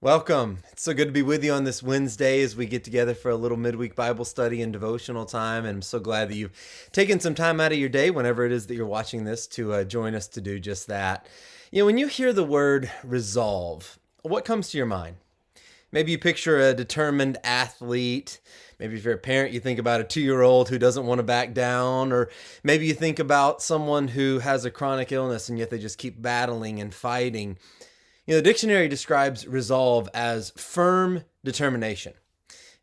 Welcome. It's so good to be with you on this Wednesday as we get together for a little midweek Bible study and devotional time. And I'm so glad that you've taken some time out of your day, whenever it is that you're watching this, to join us to do just that. When you hear the word resolve, what comes to your mind? Maybe you picture a determined athlete. Maybe if you're a parent, you think about a 2-year-old who doesn't want to back down. Or maybe you think about someone who has a chronic illness and yet they just keep battling and fighting. The dictionary describes resolve as firm determination.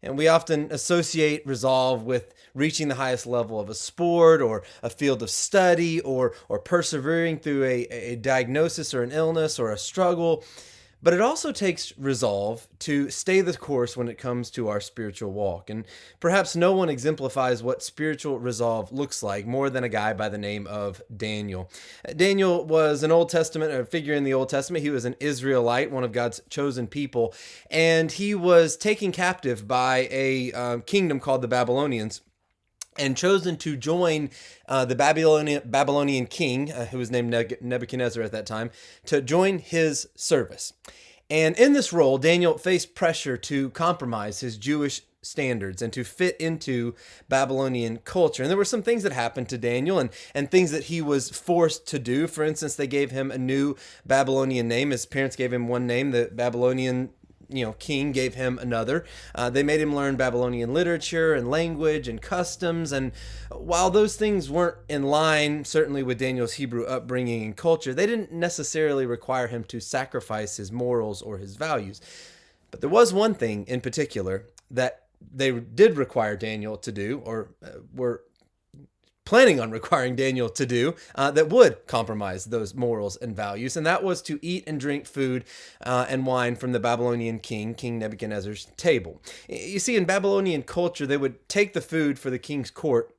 And we often associate resolve with reaching the highest level of a sport or a field of study or persevering through a diagnosis or an illness or a struggle. But it also takes resolve to stay the course when it comes to our spiritual walk. And perhaps no one exemplifies what spiritual resolve looks like more than a guy by the name of Daniel. Daniel was an Old Testament figure in the Old Testament. He was an Israelite, one of God's chosen people, and he was taken captive by a kingdom called the Babylonians, and chosen to join the Babylonian king, who was named Nebuchadnezzar at that time, to join his service. And in this role, Daniel faced pressure to compromise his Jewish standards and to fit into Babylonian culture. And there were some things that happened to Daniel and things that he was forced to do. For instance, they gave him a new Babylonian name. His parents gave him one name. The Babylonian king gave him another. They made him learn Babylonian literature and language and customs. And while those things weren't in line, certainly with Daniel's Hebrew upbringing and culture, they didn't necessarily require him to sacrifice his morals or his values. But there was one thing in particular that they did require Daniel to do, or were planning on requiring Daniel to do, that would compromise those morals and values, and that was to eat and drink food and wine from the Babylonian king, King Nebuchadnezzar's table. You see, in Babylonian culture, they would take the food for the king's court,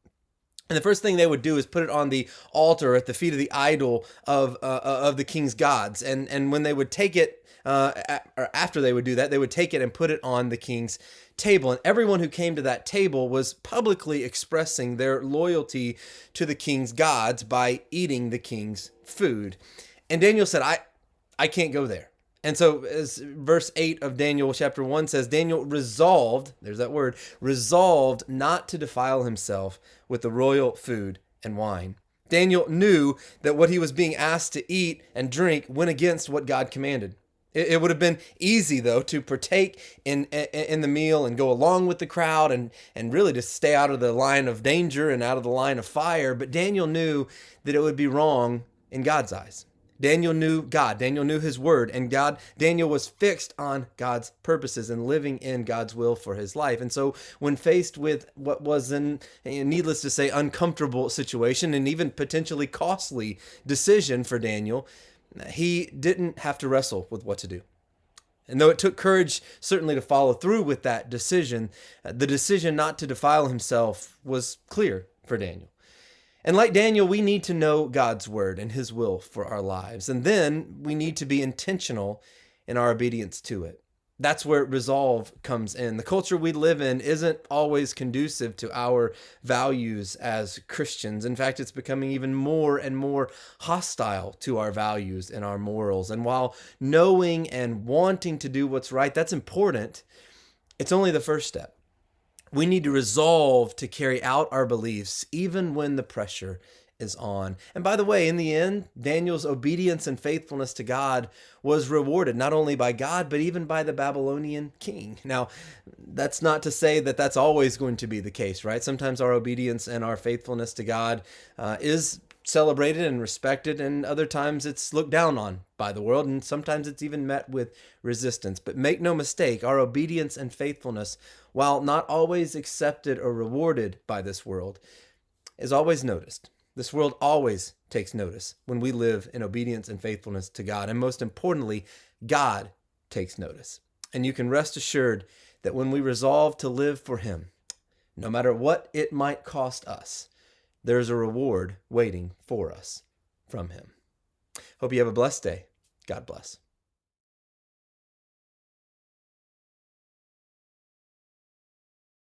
and the first thing they would do is put it on the altar at the feet of the idol of the king's gods, and when they would take it, or after they would do that, they would take it and put it on the king's table. And everyone who came to that table was publicly expressing their loyalty to the king's gods by eating the king's food. And Daniel said, I can't go there. And so as verse 8 of Daniel chapter 1 says, Daniel resolved, there's that word, resolved not to defile himself with the royal food and wine. Daniel knew that what he was being asked to eat and drink went against what God commanded. It would have been easy, though, to partake in the meal and go along with the crowd and really just stay out of the line of danger and out of the line of fire. But Daniel knew that it would be wrong in God's eyes. Daniel knew God. Daniel knew his word. And Daniel was fixed on God's purposes and living in God's will for his life. And so when faced with what was needless to say, uncomfortable situation and even potentially costly decision for Daniel, he didn't have to wrestle with what to do. And though it took courage certainly to follow through with that decision, the decision not to defile himself was clear for Daniel. And like Daniel, we need to know God's word and his will for our lives. And then we need to be intentional in our obedience to it. That's where resolve comes in. The culture we live in isn't always conducive to our values as Christians. In fact, it's becoming even more and more hostile to our values and our morals. And while knowing and wanting to do what's right, that's important, it's only the first step. We need to resolve to carry out our beliefs even when the pressure is on. And by the way, in the end, Daniel's obedience and faithfulness to God was rewarded not only by God, but even by the Babylonian king. Now, that's not to say that that's always going to be the case, right? Sometimes our obedience and our faithfulness to God is celebrated and respected, and other times it's looked down on by the world, and sometimes it's even met with resistance. But make no mistake, our obedience and faithfulness, while not always accepted or rewarded by this world, is always noticed. This world always takes notice when we live in obedience and faithfulness to God. And most importantly, God takes notice. And you can rest assured that when we resolve to live for him, no matter what it might cost us, there's a reward waiting for us from him. Hope you have a blessed day. God bless.